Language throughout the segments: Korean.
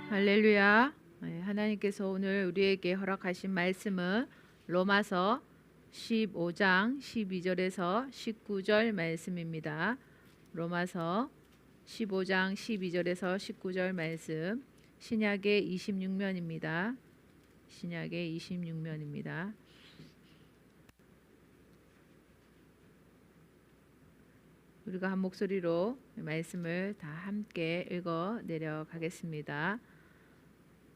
할렐루야. 하나님께서 오늘 우리에게 허락하신 말씀은 로마서 15장 12절에서 19절 말씀입니다. 로마서 15장 12절에서 19절 말씀, 신약의 26면입니다. 신약의 26면입니다. 우리가 한 목소리로 말씀을 다 함께 읽어 내려가겠습니다.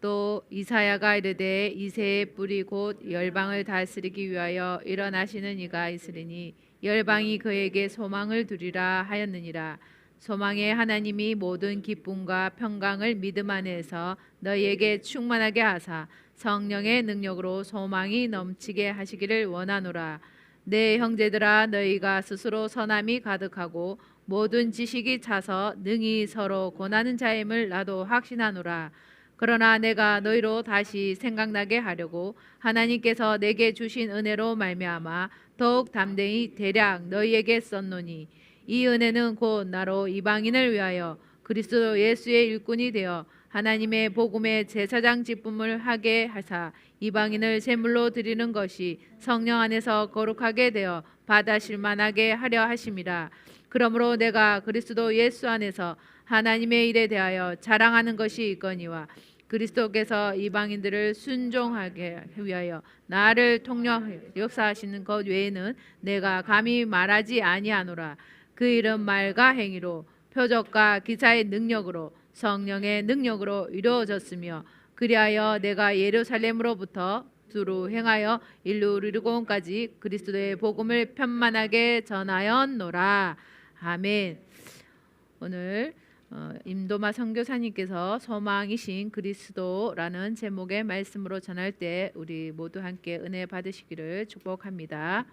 또 이사야가 이르되 이새의 뿌리 곧 열방을 다스리기 위하여 일어나시는 이가 있으리니 열방이 그에게 소망을 두리라 하였느니라. 소망의 하나님이 모든 기쁨과 평강을 믿음 안에서 너희에게 충만하게 하사 성령의 능력으로 소망이 넘치게 하시기를 원하노라. 내 형제들아, 너희가 스스로 선함이 가득하고 모든 지식이 차서 능히 서로 권하는 자임을 나도 확신하노라. 그러나 내가 너희로 다시 생각나게 하려고 하나님께서 내게 주신 은혜로 말미암아 더욱 담대히 대략 너희에게 썼노니, 이 은혜는 곧 나로 이방인을 위하여 그리스도 예수의 일꾼이 되어 하나님의 복음의 제사장 직분을 하게 하사 이방인을 제물로 드리는 것이 성령 안에서 거룩하게 되어 받아실 만하게 하려 하심이라. 그러므로 내가 그리스도 예수 안에서 하나님의 일에 대하여 자랑하는 것이 있거니와 그리스도께서 이방인들을 순종하게 위하여 나를 통력 역사하시는 것 외에는 내가 감히 말하지 아니하노라. 그 일은 말과 행위로 표적과 기사의 능력으로 성령의 능력으로 이루어졌으며, 그리하여 내가 예루살렘으로부터 두루 행하여 일루르곤까지 그리스도의 복음을 편만하게 전하였노라. 아멘. 오늘 임도마 선교사님께서 소망이신 그리스도라는 제목의 말씀으로 전할 때 우리 모두 함께 은혜 받으시기를 축복합니다.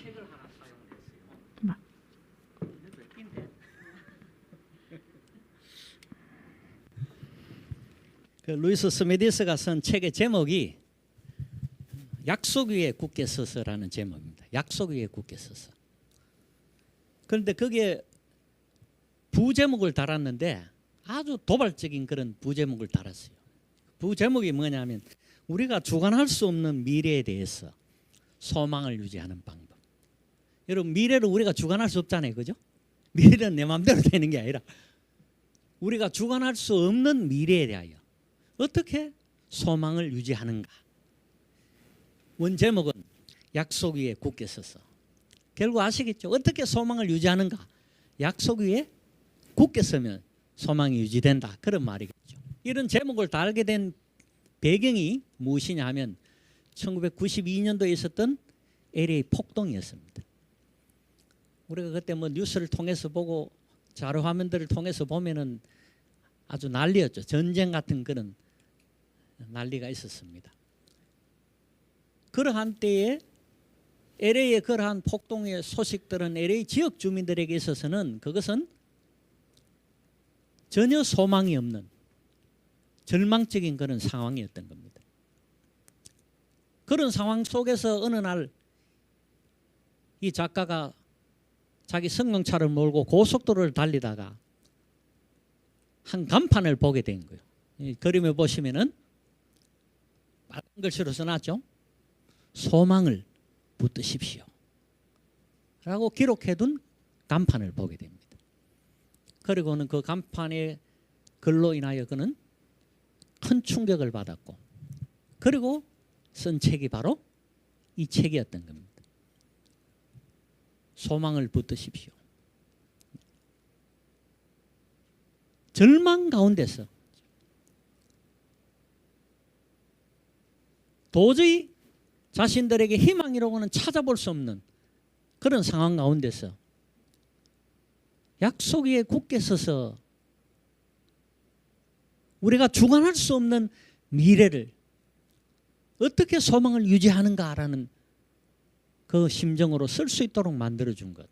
책을 하나 사용했어요. 그 루이스 스미디스가 쓴 책의 제목이 약속 위에 굳게 서서라는 제목입니다. 약속 위에 굳게 서서. 그런데 거기에 부제목을 달았는데 아주 도발적인 그런 부제목을 달았어요. 부제목이 뭐냐면 우리가 주관할 수 없는 미래에 대해서 소망을 유지하는 방법. 여러분, 미래를 우리가 주관할 수 없잖아요, 그죠? 미래는 내 마음대로 되는 게 아니라 우리가 주관할 수 없는 미래에 대하여 어떻게 소망을 유지하는가. 원 제목은 약속 위에 굳게 서서. 결국 아시겠죠? 어떻게 소망을 유지하는가? 약속 위에 굳게 서면 소망이 유지된다, 그런 말이겠죠. 이런 제목을 달게 된 배경이 무엇이냐 하면 1992년도에 있었던 LA 폭동이었습니다. 우리가 그때 뭐 뉴스를 통해서 보고 자료 화면들을 통해서 보면은 아주 난리였죠. 전쟁 같은 그런 난리가 있었습니다. 그러한 때에 LA의 그러한 폭동의 소식들은 LA 지역 주민들에게 있어서는 그것은 전혀 소망이 없는 절망적인 그런 상황이었던 겁니다. 그런 상황 속에서 어느 날 이 작가가 자기 승용차를 몰고 고속도로를 달리다가 한 간판을 보게 된 거예요. 이 그림에 보시면은 빨간 글씨로 써놨죠. 소망을 붙드십시오 라고 기록해둔 간판을 보게 됩니다. 그리고는 그 간판의 글로 인하여 그는 큰 충격을 받았고, 그리고 쓴 책이 바로 이 책이었던 겁니다. 소망을 붙드십시오. 절망 가운데서 도저히 자신들에게 희망이라고는 찾아볼 수 없는 그런 상황 가운데서 약속 위에 굳게 서서 우리가 주관할 수 없는 미래를 어떻게 소망을 유지하는가라는 그 심정으로 쓸 수 있도록 만들어준 것.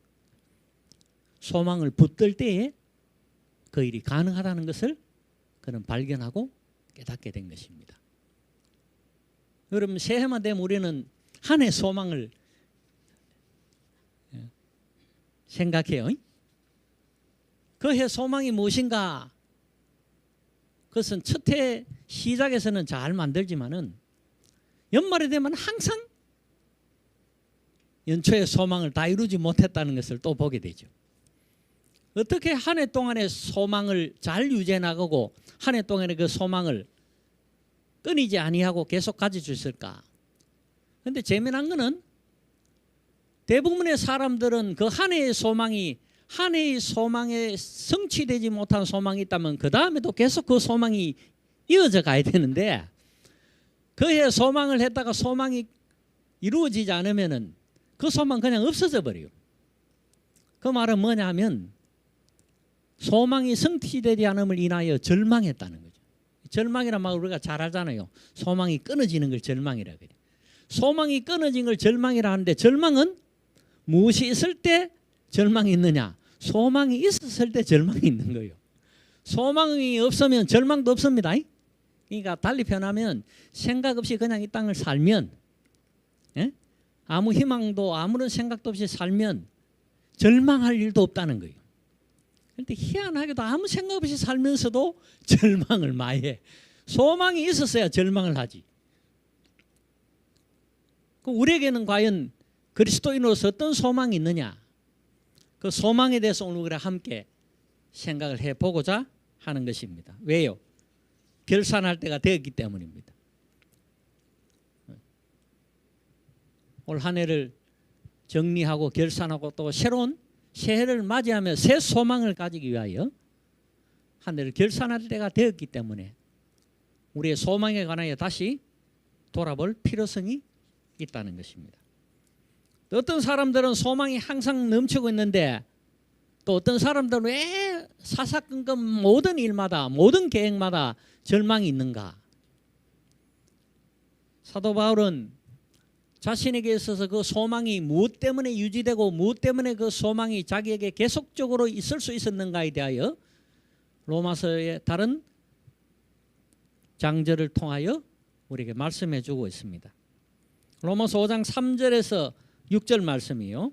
소망을 붙들 때에 그 일이 가능하다는 것을 그는 발견하고 깨닫게 된 것입니다. 여러분 새해만 되면 우리는 한 해 소망을 생각해요. 그 해 소망이 무엇인가? 그것은 첫 해 시작에서는 잘 만들지만은 연말이 되면 항상 연초의 소망을 다 이루지 못했다는 것을 또 보게 되죠. 어떻게 한 해 동안의 소망을 잘 유지해 나가고 한 해 동안의 그 소망을 끊이지 아니하고 계속 가질 수 있을까? 그런데 재미난 거는 대부분의 사람들은 그 한 해의 소망이 한 해의 소망에 성취되지 못한 소망이 있다면 그 다음에도 계속 그 소망이 이어져 가야 되는데 그 해 소망을 했다가 소망이 이루어지지 않으면은 그 소망 그냥 없어져 버려요. 그 말은 뭐냐면 소망이 성취되지 않음을 인하여 절망했다는 거죠. 절망이란 말 우리가 잘 알잖아요. 소망이 끊어지는 걸 절망이라 그래요. 소망이 끊어진 걸 절망이라 하는데 절망은 무엇이 있을 때 절망이 있느냐? 소망이 있었을 때 절망이 있는 거예요. 소망이 없으면 절망도 없습니다. 그러니까 달리 표현하면 생각 없이 그냥 이 땅을 살면 아무 희망도 아무런 생각도 없이 살면 절망할 일도 없다는 거예요. 그런데 희한하게도 아무 생각 없이 살면서도 절망을 많이 해. 소망이 있었어야 절망을 하지. 우리에게는 과연 그리스도인으로서 어떤 소망이 있느냐? 그 소망에 대해서 오늘 우리가 함께 생각을 해보고자 하는 것입니다. 왜요? 결산할 때가 되었기 때문입니다. 올 한 해를 정리하고 결산하고 또 새로운 새해를 맞이하며 새 소망을 가지기 위하여 한 해를 결산할 때가 되었기 때문에 우리의 소망에 관하여 다시 돌아볼 필요성이 있다는 것입니다. 어떤 사람들은 소망이 항상 넘치고 있는데 또 어떤 사람들은 왜 사사건건 모든 일마다 모든 계획마다 절망이 있는가? 사도 바울은 자신에게 있어서 그 소망이 무엇 때문에 유지되고 무엇 때문에 그 소망이 자기에게 계속적으로 있을 수 있었는가에 대하여 로마서의 다른 장절을 통하여 우리에게 말씀해 주고 있습니다. 로마서 5장 3절에서 6절 말씀이요.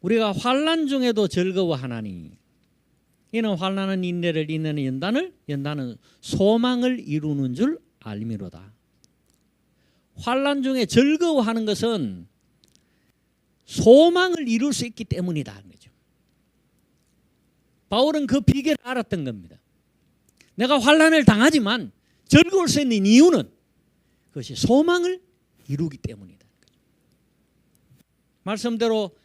우리가 환난 중에도 즐거워하나니 이는 환난은 인내를 인내는 연단을 연단은 소망을 이루는 줄 알미로다. 환난 중에 즐거워하는 것은 소망을 이룰 수 있기 때문이다 하는 거죠. 바울은 그 비결을 알았던 겁니다. 내가 환난을 당하지만 즐거울 수 있는 이유는 그것이 소망을 이루기 때문이다. 말씀대로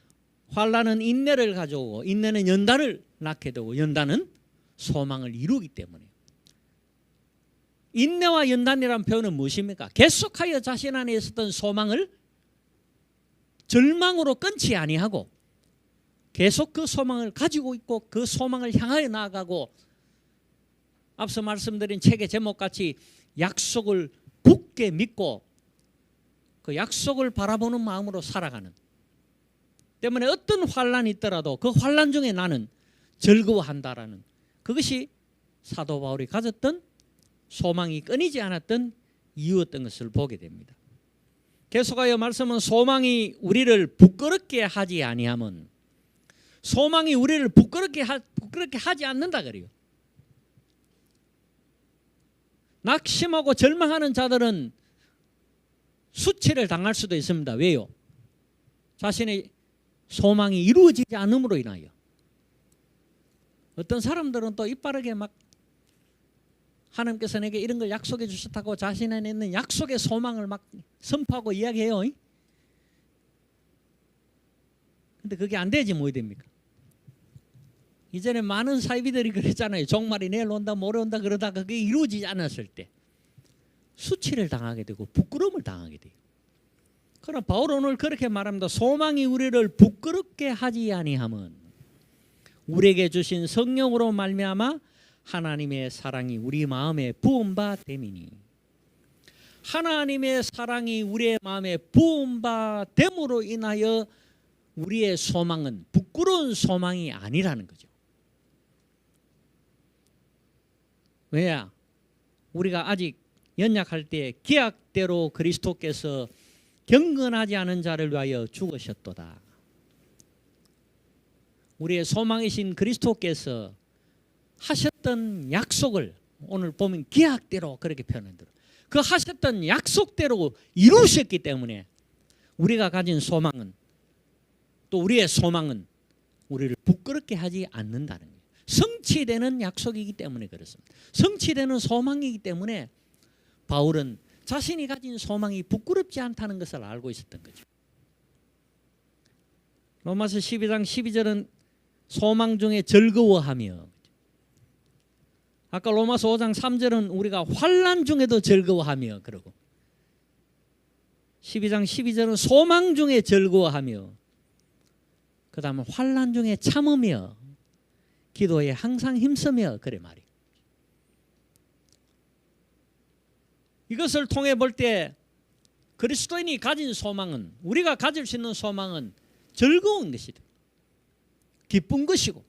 환난은 인내를 가져오고 인내는 연단을 낳게 되고 연단은 소망을 이루기 때문에 인내와 연단이라는 표현은 무엇입니까? 계속하여 자신 안에 있었던 소망을 절망으로 끊지 아니하고 계속 그 소망을 가지고 있고 그 소망을 향하여 나아가고 앞서 말씀드린 책의 제목같이 약속을 굳게 믿고 그 약속을 바라보는 마음으로 살아가는 때문에 어떤 환난이 있더라도 그 환난 중에 나는 즐거워한다라는 그것이 사도 바울이 가졌던 소망이 끊이지 않았던 이유였던 것을 보게 됩니다. 계속하여 말씀은 소망이 우리를 부끄럽게 하지 아니하면 소망이 우리를 부끄럽게 하지 않는다 그래요. 낙심하고 절망하는 자들은 수치를 당할 수도 있습니다. 왜요? 자신의 소망이 이루어지지 않음으로 인하여. 어떤 사람들은 또 이빠르게 막 하나님께서 내게 이런 걸 약속해 주셨다고 자신 안에 있는 약속의 소망을 막 선포하고 이야기해요. 근데 그게 안 되지 뭐 됩니까? 이전에 많은 사이비들이 그랬잖아요. 종말이 내일 온다 모레 온다 그러다가 그게 이루어지지 않았을 때 수치를 당하게 되고 부끄러움을 당하게 돼요. 그러나 바울은 오늘 그렇게 말합니다. 소망이 우리를 부끄럽게 하지 아니함은 우리에게 주신 성령으로 말미암아 하나님의 사랑이 우리 마음에 부은 바 됨이니 하나님의 사랑이 우리의 마음에 부은 바 됨으로 인하여 우리의 소망은 부끄러운 소망이 아니라는 거죠. 왜냐? 우리가 아직 연약할 때 기약대로 그리스도께서 경건하지 않은 자를 위하여 죽으셨도다. 우리의 소망이신 그리스도께서 하셨던 약속을 오늘 보면 기약대로 그렇게 표현한다. 그 하셨던 약속대로 이루셨기 때문에 우리가 가진 소망은, 또 우리의 소망은 우리를 부끄럽게 하지 않는다는 거예요. 성취되는 약속이기 때문에 그렇습니다. 성취되는 소망이기 때문에 바울은 자신이 가진 소망이 부끄럽지 않다는 것을 알고 있었던 거죠. 로마서 12장 12절은 소망 중에 즐거워하며, 아까 로마서 5장 3절은 우리가 환난 중에도 즐거워하며, 그러고 12장 12절은 소망 중에 즐거워하며, 그 다음에 환난 중에 참으며, 기도에 항상 힘쓰며, 그래 말이에요. 이것을 통해 볼 때 그리스도인이 가진 소망은, 우리가 가질 수 있는 소망은 즐거운 것이다, 기쁜 것이고,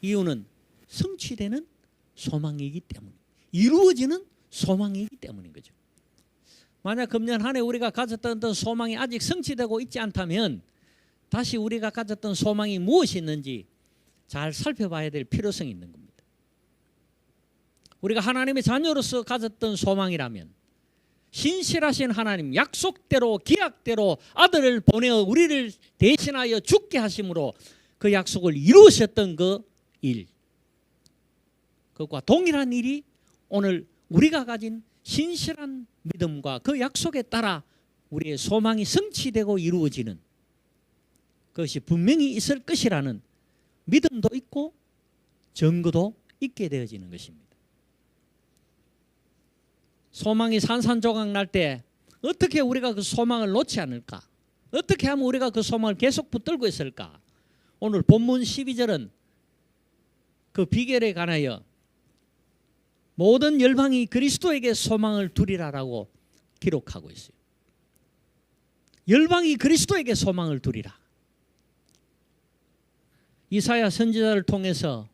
이유는 성취되는 소망이기 때문에, 이루어지는 소망이기 때문인 거죠. 만약 금년 한 해 우리가 가졌던 어떤 소망이 아직 성취되고 있지 않다면 다시 우리가 가졌던 소망이 무엇이 있는지 잘 살펴봐야 될 필요성이 있는 겁니다. 우리가 하나님의 자녀로서 가졌던 소망이라면 신실하신 하나님, 약속대로 기약대로 아들을 보내어 우리를 대신하여 죽게 하심으로 그 약속을 이루셨던 그 일, 그것과 동일한 일이 오늘 우리가 가진 신실한 믿음과 그 약속에 따라 우리의 소망이 성취되고 이루어지는 그것이 분명히 있을 것이라는 믿음도 있고 증거도 있게 되어지는 것입니다. 소망이 산산조각 날 때 어떻게 우리가 그 소망을 놓지 않을까? 어떻게 하면 우리가 그 소망을 계속 붙들고 있을까? 오늘 본문 12절은 그 비결에 관하여 모든 열방이 그리스도에게 소망을 두리라라고 기록하고 있어요. 열방이 그리스도에게 소망을 두리라. 이사야 선지자를 통해서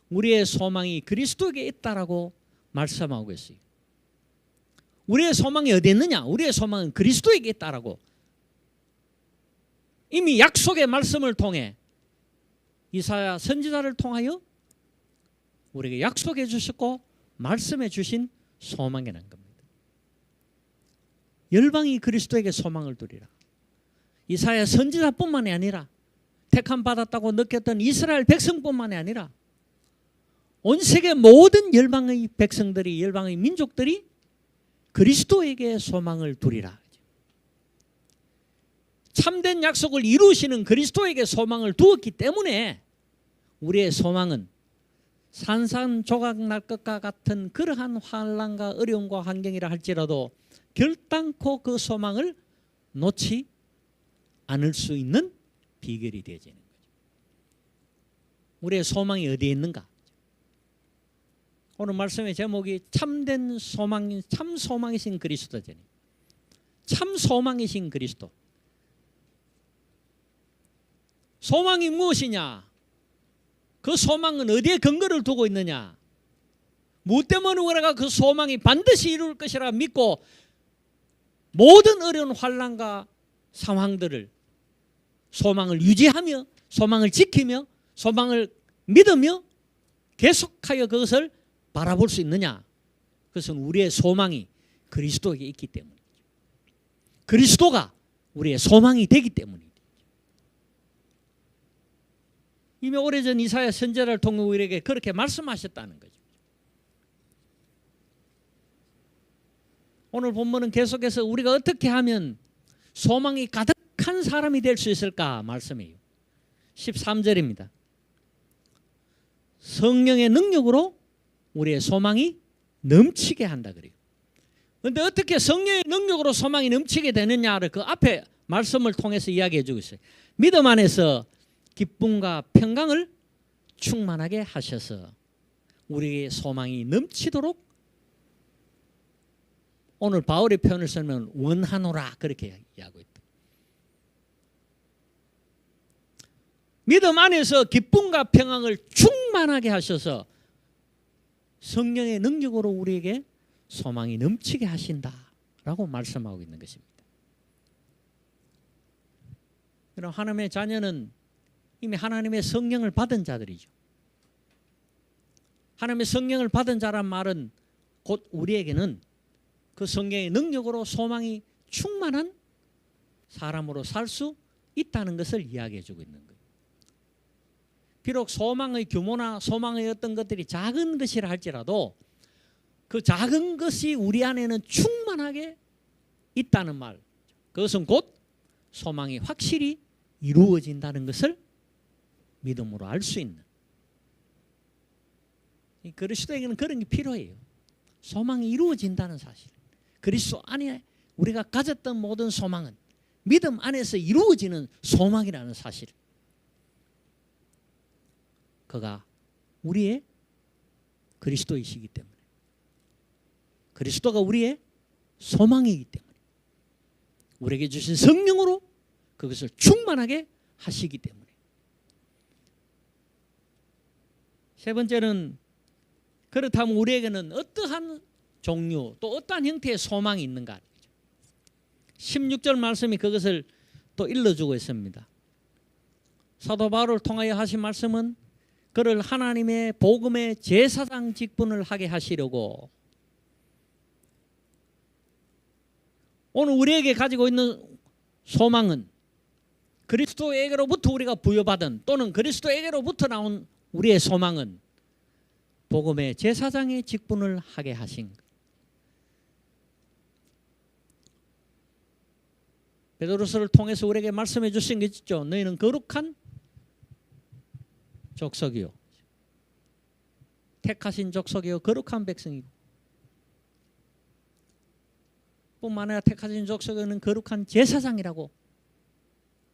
우리의 소망이 그리스도에게 있다라고 말씀하고 있어요. 우리의 소망이 어디 있느냐? 우리의 소망은 그리스도에게 있다라고 이미 약속의 말씀을 통해 이사야 선지자를 통하여 우리에게 약속해 주셨고 말씀해 주신 소망이라는 겁니다. 열방이 그리스도에게 소망을 두리라. 이사야 선지자뿐만이 아니라 택함 받았다고 느꼈던 이스라엘 백성뿐만이 아니라 온 세계 모든 열방의 백성들이, 열방의 민족들이 그리스도에게 소망을 두리라. 참된 약속을 이루시는 그리스도에게 소망을 두었기 때문에 우리의 소망은 산산조각 날 것과 같은 그러한 환난과 어려움과 환경이라 할지라도 결단코 그 소망을 놓지 않을 수 있는 비결이 되어지는 거죠. 우리의 소망이 어디에 있는가? 오늘 말씀의 제목이 참된 소망, 참 소망이신 그리스도잖아요. 참 소망이신 그리스도. 소망이 무엇이냐? 그 소망은 어디에 근거를 두고 있느냐? 무엇 때문에 우리가 그 소망이 반드시 이룰 것이라 믿고 모든 어려운 환난과 상황들을 소망을 유지하며 소망을 지키며 소망을 믿으며 계속하여 그것을 바라볼 수 있느냐? 그것은 우리의 소망이 그리스도에게 있기 때문이죠. 그리스도가 우리의 소망이 되기 때문이죠. 이미 오래전 이사야 선지자를 통해 우리에게 그렇게 말씀하셨다는 거죠. 오늘 본문은 계속해서 우리가 어떻게 하면 소망이 가득한 사람이 될 수 있을까 말씀해요. 13절입니다. 성령의 능력으로 우리의 소망이 넘치게 한다 그래요. 그런데 어떻게 성령의 능력으로 소망이 넘치게 되느냐를 그 앞에 말씀을 통해서 이야기해 주고 있어요. 믿음 안에서 기쁨과 평강을 충만하게 하셔서 우리의 소망이 넘치도록, 오늘 바울의 표현을 쓰면 원하노라 그렇게 이야기하고 있다. 믿음 안에서 기쁨과 평안을 충만하게 하셔서 성령의 능력으로 우리에게 소망이 넘치게 하신다라고 말씀하고 있는 것입니다. 그럼 하나님의 자녀는 이미 하나님의 성령을 받은 자들이죠. 하나님의 성령을 받은 자란 말은 곧 우리에게는 그 성령의 능력으로 소망이 충만한 사람으로 살 수 있다는 것을 이야기해 주고 있는 거예요. 비록 소망의 규모나 소망의 어떤 것들이 작은 것이라 할지라도 그 작은 것이 우리 안에는 충만하게 있다는 말, 그것은 곧 소망이 확실히 이루어진다는 것을 믿음으로 알 수 있는, 그리스도에게는 그런 게 필요해요. 소망이 이루어진다는 사실. 그리스도 안에 우리가 가졌던 모든 소망은 믿음 안에서 이루어지는 소망이라는 사실. 그가 우리의 그리스도이시기 때문에, 그리스도가 우리의 소망이기 때문에, 우리에게 주신 성령으로 그것을 충만하게 하시기 때문에. 세 번째는, 그렇다면 우리에게는 어떠한 종류 또 어떠한 형태의 소망이 있는가? 16절 말씀이 그것을 또 일러주고 있습니다. 사도 바울을 통하여 하신 말씀은 그를 하나님의 복음의 제사장 직분을 하게 하시려고, 오늘 우리에게 가지고 있는 소망은 그리스도에게로부터 우리가 부여받은, 또는 그리스도에게로부터 나온 우리의 소망은 복음의 제사장의 직분을 하게 하신 것. 베드로서를 통해서 우리에게 말씀해 주신 게 있죠. 너희는 거룩한 족속이요, 택하신 족속이요, 거룩한 백성이고, 뿐만 아니라 택하신 족속은 거룩한 제사장이라고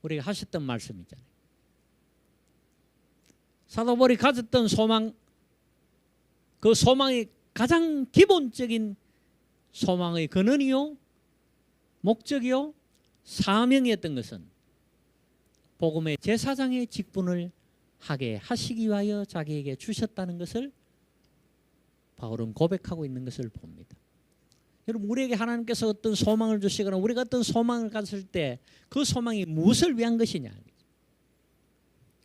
우리가 하셨던 말씀이잖아요. 사도 바울이 가졌던 소망, 그 소망의 가장 기본적인 소망의 근원이요, 목적이요, 사명이었던 것은 복음의 제사장의 직분을 하게 하시기 위하여 자기에게 주셨다는 것을 바울은 고백하고 있는 것을 봅니다. 여러분, 우리에게 하나님께서 어떤 소망을 주시거나 우리가 어떤 소망을 가졌을 때 그 소망이 무엇을 위한 것이냐,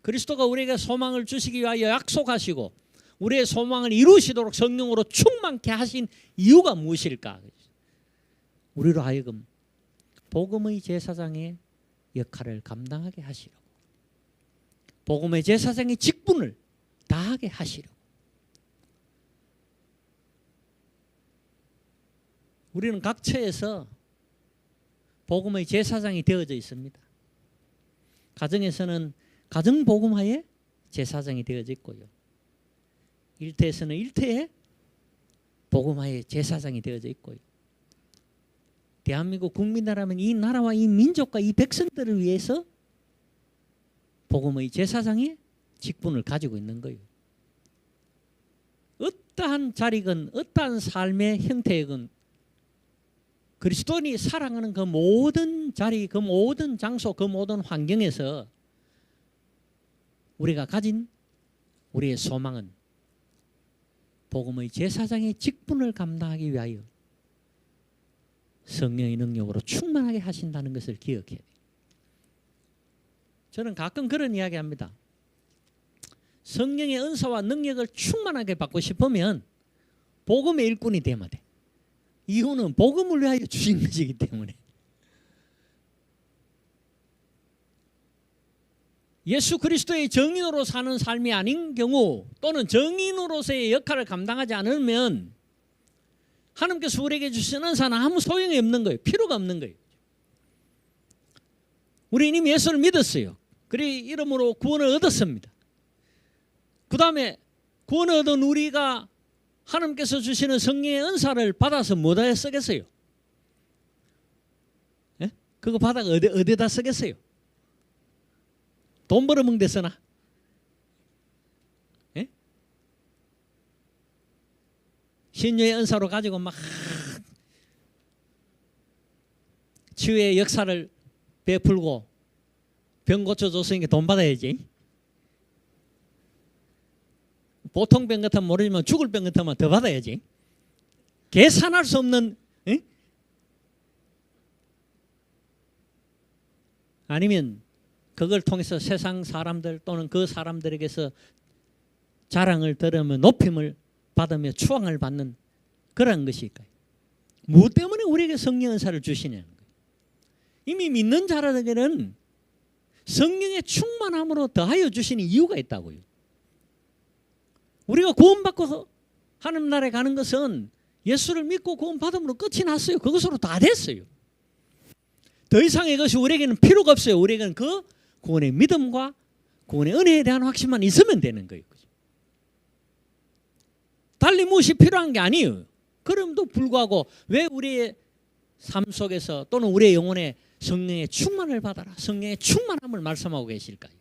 그리스도가 우리에게 소망을 주시기 위하여 약속하시고 우리의 소망을 이루시도록 성령으로 충만케 하신 이유가 무엇일까? 우리로 하여금 복음의 제사장의 역할을 감당하게 하시려고, 복음의 제사장의 직분을 다하게 하시려고. 우리는 각 처에서 복음의 제사장이 되어져 있습니다. 가정에서는 가정복음화의 제사장이 되어져 있고요, 일터에서는 일터의 복음화의 제사장이 되어져 있고요, 대한민국 국민이라면 이 나라와 이 민족과 이 백성들을 위해서 복음의 제사장의 직분을 가지고 있는 거예요. 어떠한 자리건 어떠한 삶의 형태이건 그리스도인이 살아가는 그 모든 자리, 그 모든 장소, 그 모든 환경에서 우리가 가진 우리의 소망은 복음의 제사장의 직분을 감당하기 위하여 성령의 능력으로 충만하게 하신다는 것을 기억해야 돼요. 저는 가끔 그런 이야기합니다. 성령의 은사와 능력을 충만하게 받고 싶으면 복음의 일꾼이 되면 돼. 이유는 복음을 위하여 주신 것이기 때문에. 예수 그리스도의 정인으로 사는 삶이 아닌 경우, 또는 정인으로서의 역할을 감당하지 않으면 하나님께서 우리에게 주신 은사는 아무 소용이 없는 거예요. 필요가 없는 거예요. 우리는 이미 예수를 믿었어요. 그래 이름으로 구원을 얻었습니다. 그 다음에 구원을 얻은 우리가 하나님께서 주시는 성령의 은사를 받아서 뭐다 쓰겠어요? 예? 그거 받아가 어디다 쓰겠어요? 돈 벌어먹는 데 쓰나? 예? 신유의 은사로 가지고 막 치유의 역사를 베풀고 병 고쳐줬으니까 돈 받아야지. 보통 병 같으면 모르지만 죽을 병 같으면 더 받아야지. 계산할 수 없는. 에? 아니면 그걸 통해서 세상 사람들 또는 그 사람들에게서 자랑을 들으며 높임을 받으며 추앙을 받는 그런 것일까요? 무엇 때문에 우리에게 성령 은사를 주시냐는 거예요. 이미 믿는 자들에게는 성령의 충만함으로 더하여 주시는 이유가 있다고요. 우리가 구원받고 하나님 나라에 가는 것은 예수를 믿고 구원받음으로 끝이 났어요. 그것으로 다 됐어요. 더 이상의 것이 우리에게는 필요가 없어요. 우리에게는 그 구원의 믿음과 구원의 은혜에 대한 확신만 있으면 되는 거예요. 달리 무엇이 필요한 게 아니에요. 그럼도 불구하고 왜 우리의 삶 속에서 또는 우리의 영혼에 성령의 충만을 받아라, 성령의 충만함을 말씀하고 계실까요?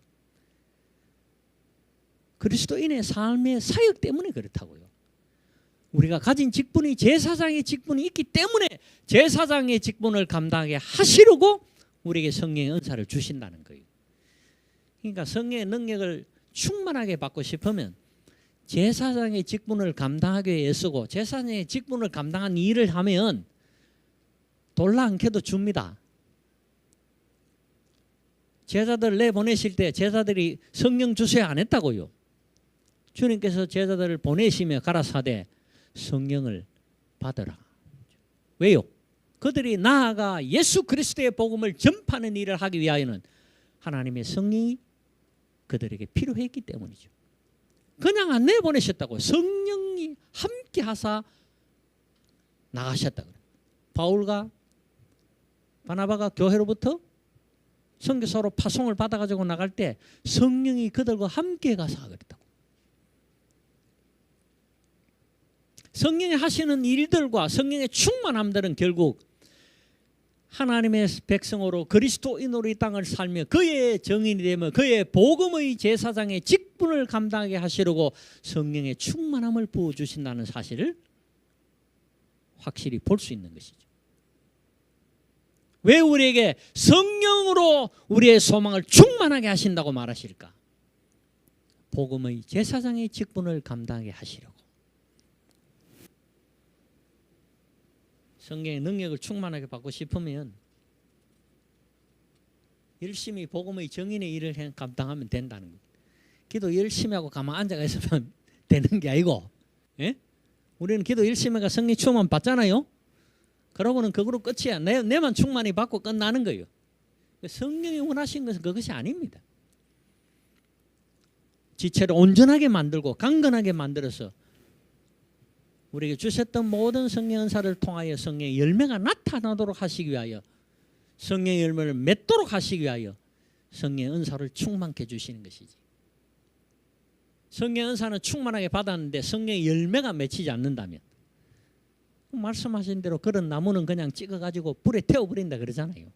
그리스도인의 삶의 사역 때문에 그렇다고요. 우리가 가진 직분이 제사장의 직분이 있기 때문에 제사장의 직분을 감당하게 하시려고 우리에게 성령의 은사를 주신다는 거예요. 그러니까 성령의 능력을 충만하게 받고 싶으면 제사장의 직분을 감당하기 위해 애쓰고 제사장의 직분을 감당한 일을 하면 돌라 않게도 줍니다. 제자들 내보내실 때 제자들이 성령 주세요 안 했다고요. 주님께서 제자들을 보내시며 가라사대 성령을 받으라. 왜요? 그들이 나아가 예수 그리스도의 복음을 전파하는 일을 하기 위하여는 하나님의 성령이 그들에게 필요했기 때문이죠. 그냥 안 내보내셨다고. 성령이 함께 하사 나가셨다고. 바울과 바나바가 교회로부터 선교사로 파송을 받아가지고 나갈 때 성령이 그들과 함께 가사 그랬다고. 성령이 하시는 일들과 성령의 충만함들은 결국 하나님의 백성으로 그리스도인으로 이 땅을 살며 그의 정인이 되며 그의 복음의 제사장의 직분을 감당하게 하시려고 성령의 충만함을 부어주신다는 사실을 확실히 볼 수 있는 것이죠. 왜 우리에게 성령으로 우리의 소망을 충만하게 하신다고 말하실까? 복음의 제사장의 직분을 감당하게 하시려고. 성령의 능력을 충만하게 받고 싶으면 열심히 복음의 정인의 일을 감당하면 된다는 거예요. 기도 열심히 하고 가만 앉아 있으면 되는 게 아니고, 예? 우리는 기도 열심히 하고 성령 충만 받잖아요. 그러고는 그거로 끝이야. 내만 충만히 받고 끝나는 거예요. 성령이 원하신 것은 그것이 아닙니다. 지체를 온전하게 만들고 강건하게 만들어서 우리에게 주셨던 모든 성령 은사를 통하여 성령의 열매가 나타나도록 하시기 위하여 성령의 열매를 맺도록 하시기 위하여 성령의 은사를 충만케 주시는 것이지. 성령의 은사는 충만하게 받았는데 성령의 열매가 맺히지 않는다면 말씀하신 대로 그런 나무는 그냥 찍어가지고 불에 태워버린다 그러잖아요.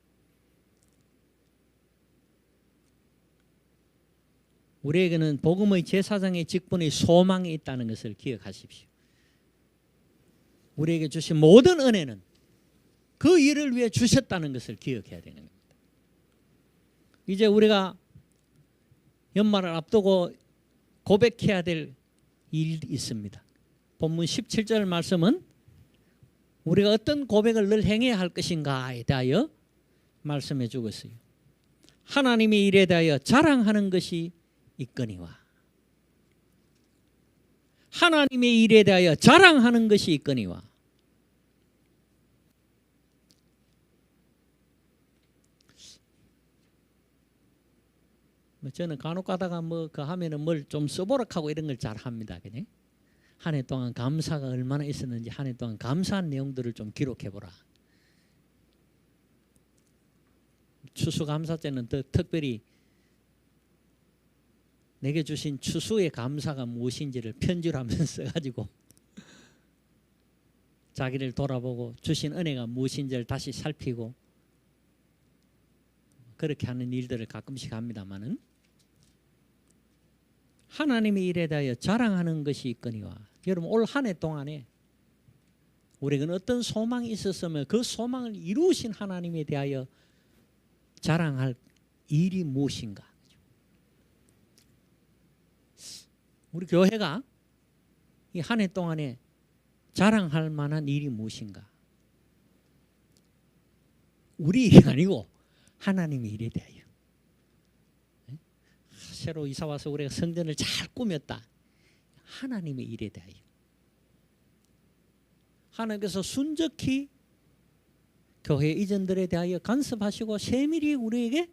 우리에게는 복음의 제사장의 직분의 소망이 있다는 것을 기억하십시오. 우리에게 주신 모든 은혜는 그 일을 위해 주셨다는 것을 기억해야 되는 겁니다. 이제 우리가 연말을 앞두고 고백해야 될 일이 있습니다. 본문 17절 말씀은 우리가 어떤 고백을 늘 행해야 할 것인가에 대하여 말씀해 주고 있어요. 하나님의 일에 대하여 자랑하는 것이 있거니와. 하나님의 일에 대하여 자랑하는 것이 있거니와. 저는 간혹 가다가 그 하면은 뭘 좀 써보라 하고 이런 걸 잘 합니다. 그냥 한 해 동안 감사가 얼마나 있었는지 한 해 동안 감사한 내용들을 좀 기록해 보라. 추수감사 때는 더 특별히 내게 주신 추수의 감사가 무엇인지를 편지로 하면서 써가지고 자기를 돌아보고 주신 은혜가 무엇인지를 다시 살피고 그렇게 하는 일들을 가끔씩 합니다마는 하나님의 일에 대하여 자랑하는 것이 있거니와. 여러분 올 한 해 동안에 우리에게는 어떤 소망이 있었으면 그 소망을 이루신 하나님에 대하여 자랑할 일이 무엇인가. 우리 교회가 이 한 해 동안에 자랑할 만한 일이 무엇인가? 우리 일이 아니고 하나님의 일에 대하여. 새로 이사 와서 우리가 성전을 잘 꾸몄다. 하나님의 일에 대하여. 하나님께서 순적히 교회 이전들에 대하여 간섭하시고 세밀히 우리에게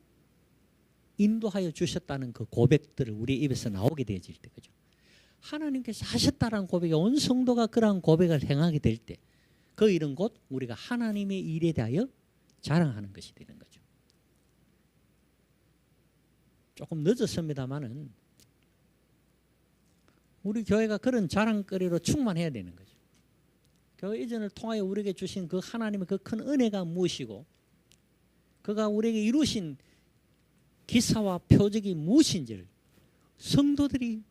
인도하여 주셨다는 그 고백들을 우리 입에서 나오게 되어질 때, 그죠? 하나님께서 하셨다라는 고백에 온 성도가 그러한 고백을 행하게 될 때, 그 일은 곧 우리가 하나님의 일에 대하여 자랑하는 것이 되는 거죠. 조금 늦었습니다만은 우리 교회가 그런 자랑거리로 충만해야 되는 거죠. 교회 이전을 통하여 우리에게 주신 그 하나님의 그 큰 은혜가 무엇이고, 그가 우리에게 이루신 기사와 표적이 무엇인지를 성도들이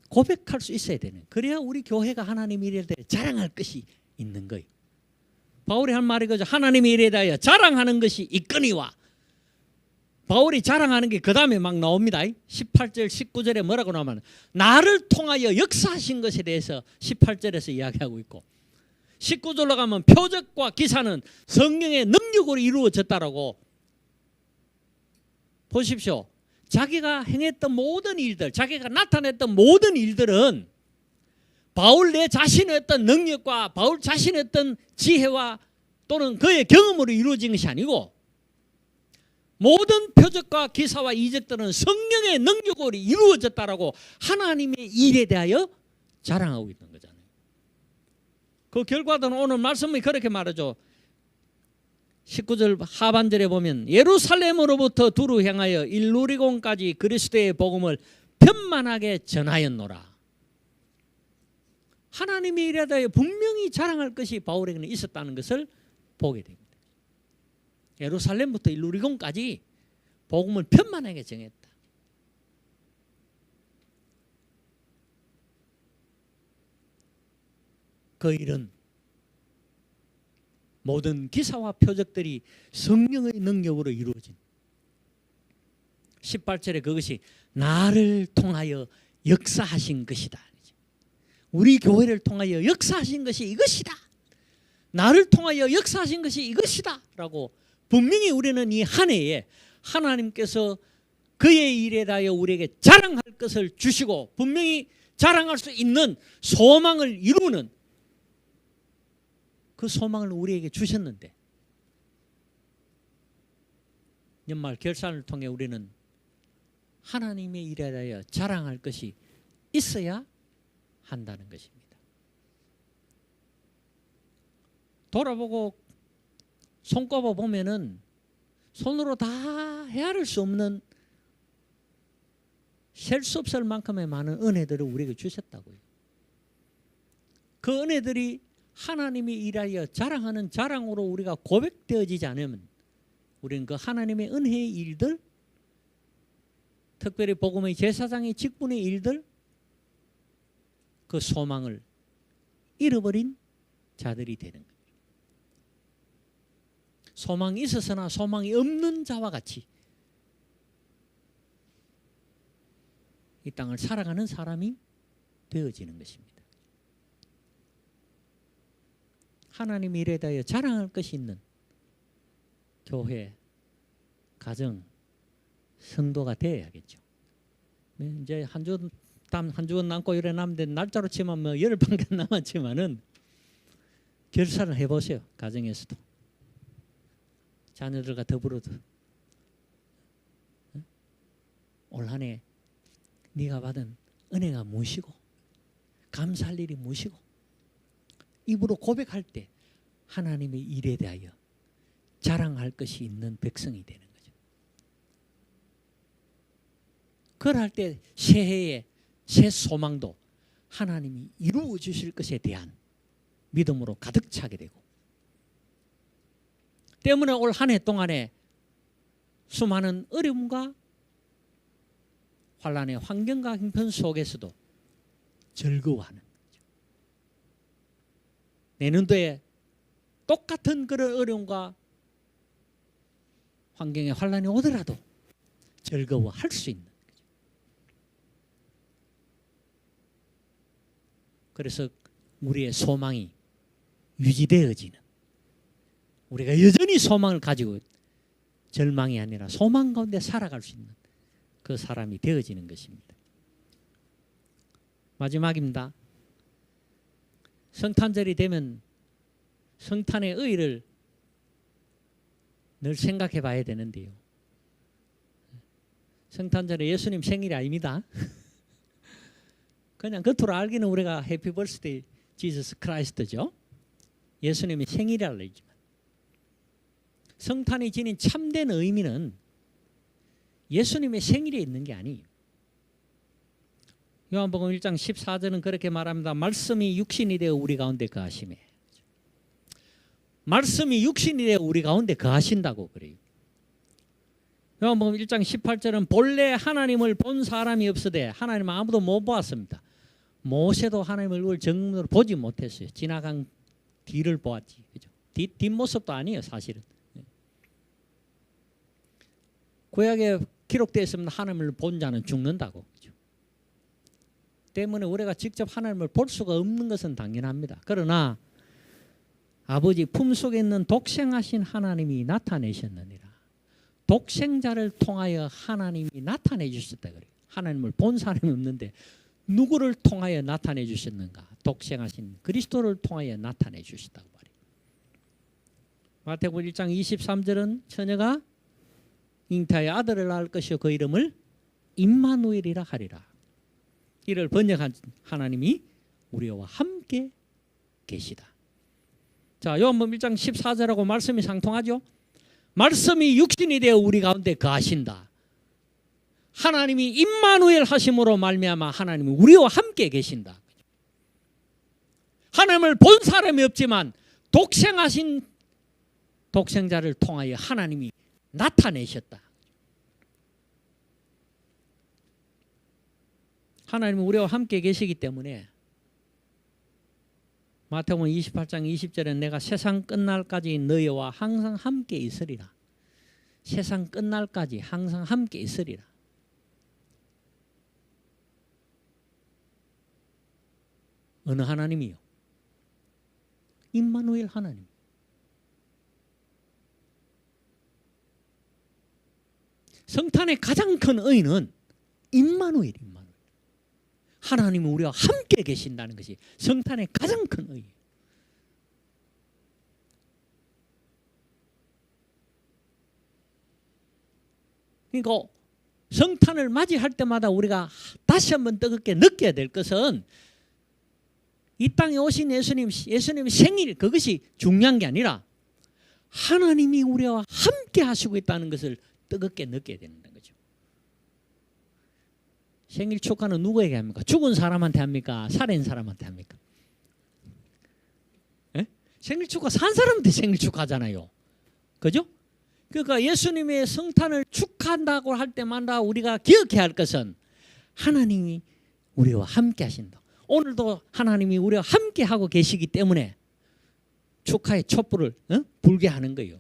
고백할 수 있어야 되는, 그래야 우리 교회가 하나님의 일에 대해 자랑할 것이 있는 거예요. 바울이 한 말이 그죠. 하나님의 일에 대하여 자랑하는 것이 있거니와. 바울이 자랑하는 게 그 다음에 막 나옵니다. 18절 19절에 뭐라고 나오면 나를 통하여 역사하신 것에 대해서 18절에서 이야기하고 있고, 19절로 가면 표적과 기사는 성령의 능력으로 이루어졌다라고. 보십시오. 자기가 행했던 모든 일들, 자기가 나타냈던 모든 일들은 바울 내 자신의 어떤 능력과 바울 자신의 어떤 지혜와 또는 그의 경험으로 이루어진 것이 아니고, 모든 표적과 기사와 이적들은 성령의 능력으로 이루어졌다라고 하나님의 일에 대하여 자랑하고 있는 거잖아요. 그 결과는 오늘 말씀이 그렇게 말하죠. 19절 하반절에 보면 예루살렘으로부터 두루 향하여 일루리곤까지 그리스도의 복음을 편만하게 전하였노라. 하나님의 일에 대하여 분명히 자랑할 것이 바울에게는 있었다는 것을 보게 됩니다. 예루살렘부터 일루리곤까지 복음을 편만하게 전했다. 그 일은 모든 기사와 표적들이 성령의 능력으로 이루어진, 18절에 그것이 나를 통하여 역사하신 것이다. 우리 교회를 통하여 역사하신 것이 이것이다. 나를 통하여 역사하신 것이 이것이다 라고 분명히 우리는 이 한 해에 하나님께서 그의 일에 대하여 우리에게 자랑할 것을 주시고 분명히 자랑할 수 있는 소망을 이루는 그 소망을 우리에게 주셨는데, 연말 결산을 통해 우리는 하나님의 일에 대하여 자랑할 것이 있어야 한다는 것입니다. 돌아보고 손꼽아 보면은 손으로 다 헤아릴 수 없는, 셀 수 없을 만큼의 많은 은혜들을 우리에게 주셨다고요. 그 은혜들이 하나님이 일하여 자랑하는 자랑으로 우리가 고백되어지지 않으면 우리는 그 하나님의 은혜의 일들, 특별히 복음의 제사장의 직분의 일들, 그 소망을 잃어버린 자들이 되는 거예요. 소망이 있었으나 소망이 없는 자와 같이 이 땅을 살아가는 사람이 되어지는 것입니다. 하나님 일에 대하여 자랑할 것이 있는 교회, 가정, 성도가 되어야겠죠. 이제 한 주간 남고 이래 남는데 날짜로 치면 뭐 열흘밖에 남았지만은 결산을 해보세요. 가정에서도 자녀들과 더불어도 올 한 해 네가 받은 은혜가 무엇이고 감사할 일이 무엇이고, 입으로 고백할 때 하나님의 일에 대하여 자랑할 것이 있는 백성이 되는 거죠. 그럴 때 새해에 새 소망도 하나님이 이루어 주실 것에 대한 믿음으로 가득 차게 되고, 때문에 올 한 해 동안에 수많은 어려움과 환난의 환경과 형편 속에서도 즐거워하는 거죠. 내년도에 똑같은 그런 어려움과 환경의 환난이 오더라도 즐거워할 수 있는 거죠. 그래서 우리의 소망이 유지되어지는, 우리가 여전히 소망을 가지고 절망이 아니라 소망 가운데 살아갈 수 있는 그 사람이 되어지는 것입니다. 마지막입니다. 성탄절이 되면 성탄의 의의를 늘 생각해 봐야 되는데요. 성탄절에 예수님 생일이 아닙니다. 그냥 겉으로 알기는 우리가 해피 버스데이 지저스 크라이스트죠. 예수님의 생일이라 그러지만 성탄이 지닌 참된 의미는 예수님의 생일에 있는 게 아니에요. 요한복음 1장 14절은 그렇게 말합니다. 말씀이 육신이 되어 우리 가운데 거하시매. 말씀이 육신이 되어 우리 가운데 거하신다고 그래요. 요한복음 1장 18절은 본래 하나님을 본 사람이 없으되 하나님 아무도 못 보았습니다. 모세도 하나님 얼굴을 정면으로 보지 못했어요. 지나간 뒤를 보았지. 그죠? 뒷모습도 아니에요, 사실은. 구약에 기록되어 있습니다. 하나님을 본 자는 죽는다고. 그죠? 때문에 우리가 직접 하나님을 볼 수가 없는 것은 당연합니다. 그러나 아버지 품속에 있는 독생하신 하나님이 나타내셨느니라. 독생자를 통하여 하나님이 나타내 주셨다 그래요. 하나님을 본 사람이 없는데 누구를 통하여 나타내 주셨는가? 독생하신 그리스도를 통하여 나타내 주셨다고 말이에요. 마태복음 1장 23절은 처녀가 잉태하여 아들을 낳을 것이요 그 이름을 임마누엘이라 하리라. 이를 번역한 하나님이 우리와 함께 계시다. 자, 요한복음 1장 14절하고 말씀이 상통하죠. 말씀이 육신이 되어 우리 가운데 거하신다. 하나님이 임마누엘 하심으로 말미암아 하나님이 우리와 함께 계신다. 하나님을 본 사람이 없지만 독생하신 독생자를 통하여 하나님이 나타내셨다. 하나님은 우리와 함께 계시기 때문에 마태복음 28장 20절에 내가 세상 끝날까지 너희와 항상 함께 있으리라. 세상 끝날까지 항상 함께 있으리라. 어느 하나님이요? 임마누엘 하나님. 성탄의 가장 큰 의의는 임마누엘입니다. 하나님은 우리와 함께 계신다는 것이 성탄의 가장 큰 의의예요. 그러니까 성탄을 맞이할 때마다 우리가 다시 한번 뜨겁게 느껴야 될 것은 이 땅에 오신 예수님의 생일, 그것이 중요한 게 아니라 하나님이 우리와 함께 하시고 있다는 것을 뜨겁게 느껴야 되는 거죠. 생일 축하는 누구에게 합니까? 죽은 사람한테 합니까? 살아있는 사람한테 합니까? 예? 생일 축하 산 사람한테 생일 축하하잖아요. 그죠? 그러니까 예수님의 성탄을 축하한다고 할 때마다 우리가 기억해야 할 것은 하나님이 우리와 함께 하신다. 오늘도 하나님이 우리와 함께 하고 계시기 때문에 축하의 촛불을 불게 하는 거예요.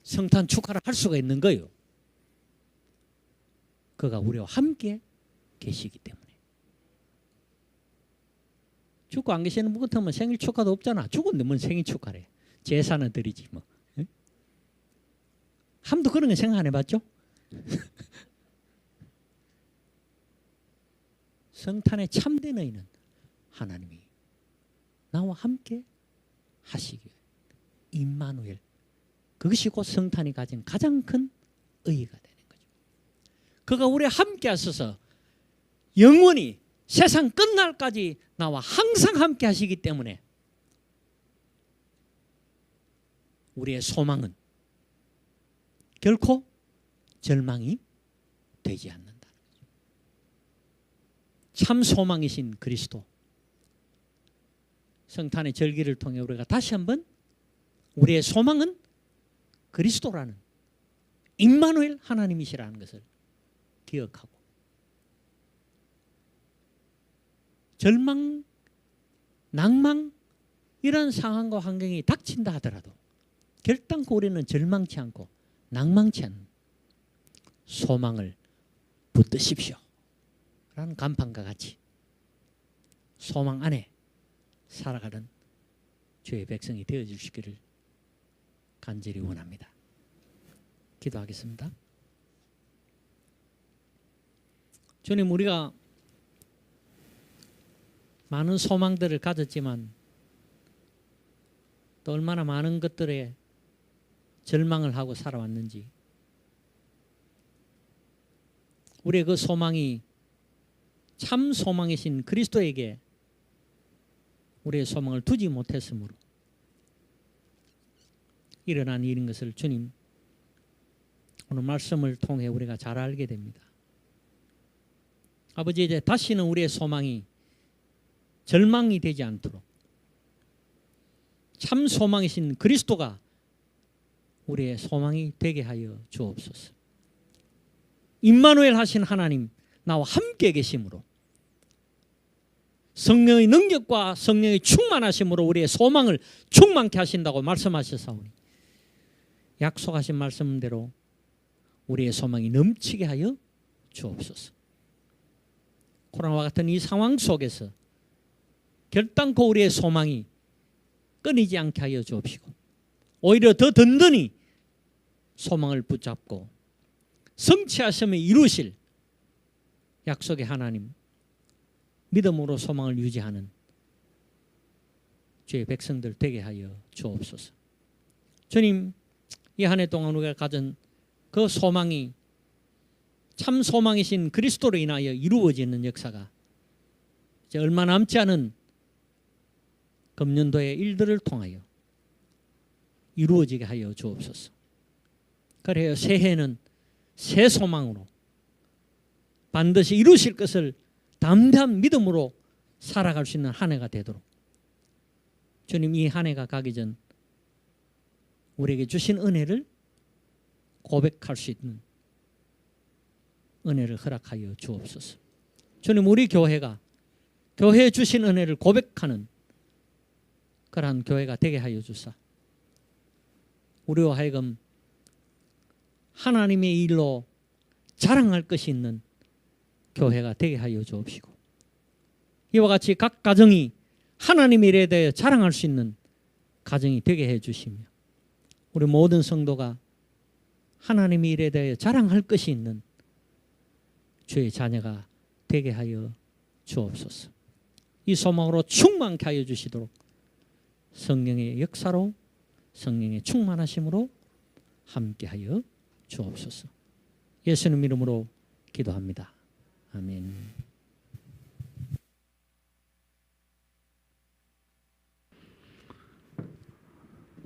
성탄 축하를 할 수가 있는 거예요. 그가 우리와 함께 계시기 때문에. 죽고 안 계시는 분 같으면 생일 축하도 없잖아. 죽었는데 뭔 생일 축하래. 제사는 드리지 뭐. 함도 그런 거 생각 안 해봤죠? 성탄의 참된 의의는 하나님이 나와 함께 하시기 임마누엘, 그것이 곧 성탄이 가진 가장 큰 의의가 되는 거죠. 그가 우리와 함께 하셔서 영원히 세상 끝날까지 나와 항상 함께 하시기 때문에 우리의 소망은 결코 절망이 되지 않는다. 참 소망이신 그리스도, 성탄의 절기를 통해 우리가 다시 한번 우리의 소망은 그리스도라는 임마누엘 하나님이시라는 것을 기억하고 절망, 낭망 이런 상황과 환경이 닥친다 하더라도 결단코 우리는 절망치 않고 낭망치 않는 소망을 붙드십시오. 라는 간판과 같이 소망 안에 살아가는 주의 백성이 되어 주시기를 간절히 원합니다. 기도하겠습니다. 주님, 우리가 많은 소망들을 가졌지만 또 얼마나 많은 것들에 절망을 하고 살아왔는지, 우리의 그 소망이 참 소망이신 그리스도에게 우리의 소망을 두지 못했으므로 일어난 일인 것을 주님 오늘 말씀을 통해 우리가 잘 알게 됩니다. 아버지, 이제 다시는 우리의 소망이 절망이 되지 않도록 참 소망이신 그리스도가 우리의 소망이 되게 하여 주옵소서. 임마누엘 하신 하나님 나와 함께 계심으로 성령의 능력과 성령의 충만하심으로 우리의 소망을 충만케 하신다고 말씀하셨사오니 약속하신 말씀대로 우리의 소망이 넘치게 하여 주옵소서. 코로나와 같은 이 상황 속에서 결단코 우리의 소망이 끊이지 않게 하여 주옵시고 오히려 더 든든히 소망을 붙잡고 성취하심을 이루실 약속의 하나님, 믿음으로 소망을 유지하는 주의 백성들 되게 하여 주옵소서. 주님, 이 한 해 동안 우리가 가진 그 소망이 참 소망이신 그리스도로 인하여 이루어지는 역사가 이제 얼마 남지 않은 금년도의 일들을 통하여 이루어지게 하여 주옵소서. 그래야 새해는 새 소망으로 반드시 이루실 것을 담대한 믿음으로 살아갈 수 있는 한 해가 되도록 주님, 이 한 해가 가기 전 우리에게 주신 은혜를 고백할 수 있는 은혜를 허락하여 주옵소서. 주님, 우리 교회가 교회에 주신 은혜를 고백하는 그러한 교회가 되게 하여 주사 우리와 하여금 하나님의 일로 자랑할 것이 있는 교회가 되게 하여 주옵시고 이와 같이 각 가정이 하나님의 일에 대해 자랑할 수 있는 가정이 되게 해 주시며 우리 모든 성도가 하나님의 일에 대해 자랑할 것이 있는 주의 자녀가 되게 하여 주옵소서. 이 소망으로 충만케 하여 주시도록 성령의 역사로 성령의 충만하심으로 함께하여 주옵소서. 예수님 이름으로 기도합니다. 아멘.